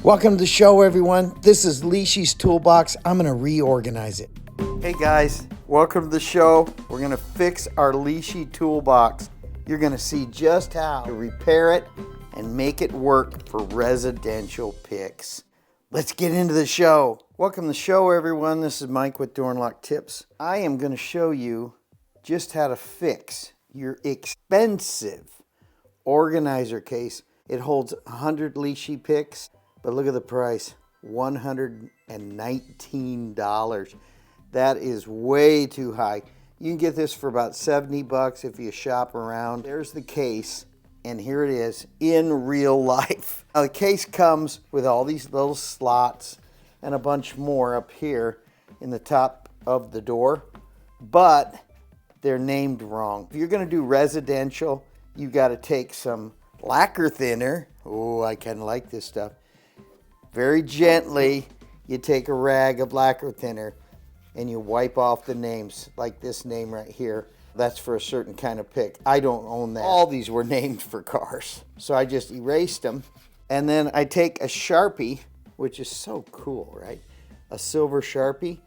Welcome to the show, everyone. This is Lishi's Toolbox. I'm going to reorganize it. Hey guys, welcome to the show. We're going to fix our Lishi Toolbox. You're going to see just how to repair it and make it work for residential picks. Let's get into the show. Welcome to the show, everyone. This is Mike with Door and Lock Tips. I am going to show you just how to fix your expensive organizer case. It holds 100 Lishi picks. But look at the price, $119. That is way too high. You can get this for about 70 bucks if you shop around. There's the case, and here it is in real life. Now the case comes with all these little slots and a bunch more up here in the top of the door, but they're named wrong. If you're gonna do residential, you gotta take some lacquer thinner. Oh, I kinda like this stuff. Very gently, you take a rag of lacquer thinner and you wipe off the names, like this name right here. That's for a certain kind of pick. I don't own that. All these were named for cars. So I just erased them. And then I take a Sharpie, which is so cool, right? A silver Sharpie,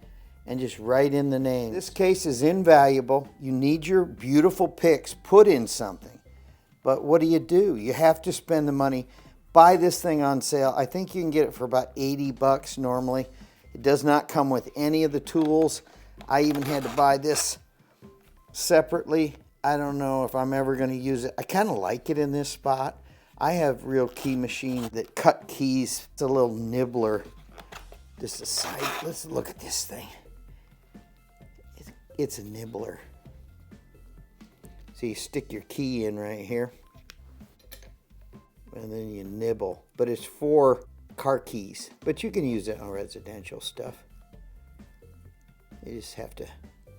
and just write in the name. This case is invaluable. You need your beautiful picks put in something. But what do? You have to spend the money. Buy this thing on sale. I think you can get it for about 80 bucks normally. It does not come with any of the tools. I even had to buy this separately. I don't know if I'm ever going to use it. I kind of like it in this spot. I have real key machines that cut keys. It's a little nibbler. Just a side. Let's look at this thing. It's a nibbler. So you stick your key in right here. And then you nibble, but it's for car keys, but you can use it on residential stuff. You just have to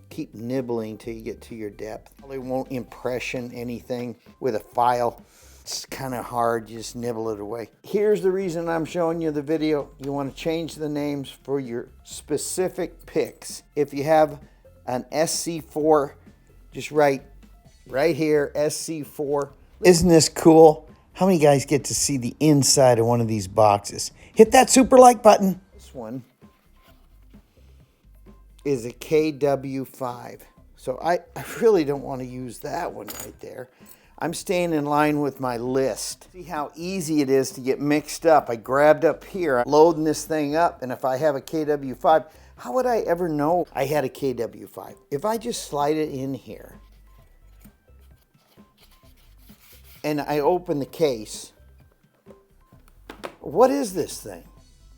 keep nibbling till you get to your depth. Probably won't impression anything with a file. It's kind of hard, you just nibble it away. Here's the reason I'm showing you the video. You want to change the names for your specific picks. If you have an SC4, just write right here, SC4. Isn't this cool? How many guys get to see the inside of one of these boxes? Hit that super like button. This one is a KW5. So I really don't want to use that one right there. I'm staying in line with my list. See how easy it is to get mixed up. I grabbed up here, I'm loading this thing up, and if I have a KW5, how would I ever know I had a KW5? If I just slide it in here, and I open the case, what is this thing?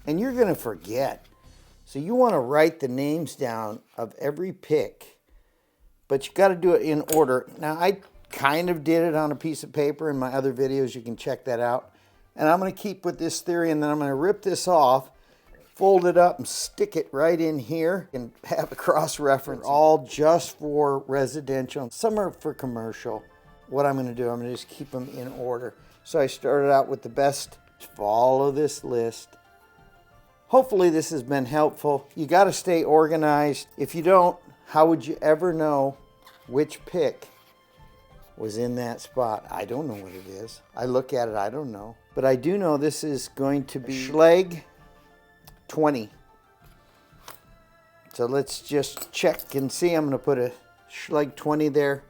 And you're gonna forget. So you wanna write the names down of every pick, but you gotta do it in order. Now I kind of did it on a piece of paper in my other videos, you can check that out. And I'm gonna keep with this theory, and then I'm gonna rip this off, fold it up and stick it right in here and have a cross-reference, all just for residential. Some are for commercial. What I'm going to do, I'm going to just keep them in order. So I started out with the best. Follow this list. Hopefully this has been helpful. You got to stay organized. If you don't, how would you ever know which pick was in that spot? I don't know what it is. I look at it, I don't know. But I do know this is going to be Schlage 20. So let's just check and see. I'm going to put a Schlage 20 there.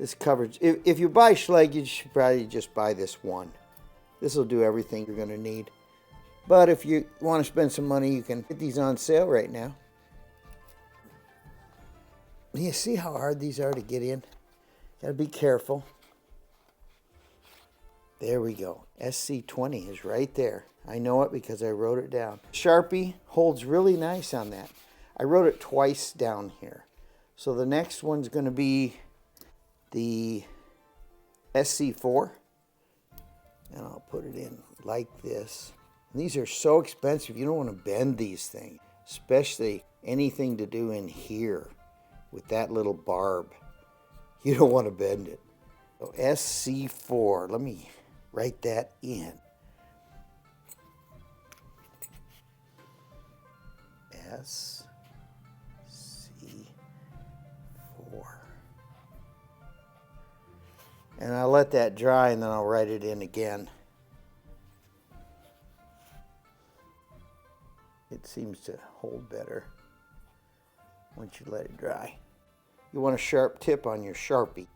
This coverage, if you buy Schlage, you should probably just buy this one. This will do everything you're going to need. But if you want to spend some money, you can get these on sale right now. You see how hard these are to get in? Got to be careful. There we go. SC20 is right there. I know it because I wrote it down. Sharpie holds really nice on that. I wrote it twice down here. So the next one's going to be the SC4, and I'll put it in like this. And these are so expensive, you don't want to bend these things, especially anything to do in here with that little barb. You don't want to bend it. So SC4, let me write that in. SC4. And I'll let that dry and then I'll write it in again. It seems to hold better once you let it dry. You want a sharp tip on your Sharpie.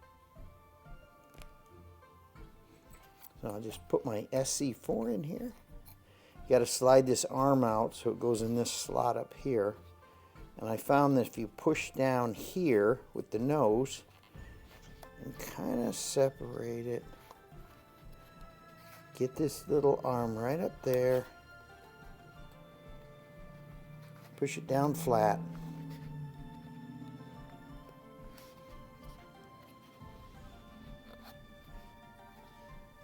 So I'll just put my SC4 in here. You got to slide this arm out so it goes in this slot up here. And I found that if you push down here with the nose and kind of separate it, get this little arm right up there, push it down flat.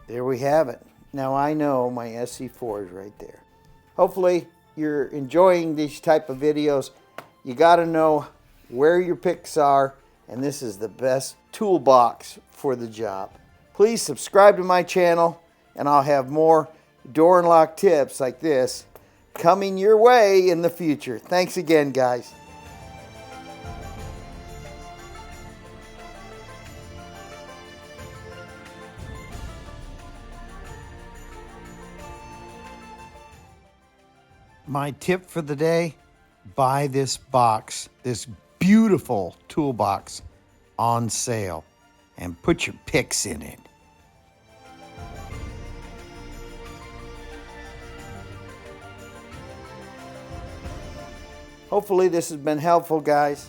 There we have it. Now I know my SC4 is right there. Hopefully you're enjoying these type of videos. You got to know where your picks are, and this is the best toolbox for the job. Please subscribe to my channel, and I'll have more door and lock tips like this coming your way in the future. Thanks again, guys. My tip for the day, buy this box, this beautiful toolbox on sale, and put your picks in it. Hopefully this has been helpful, guys.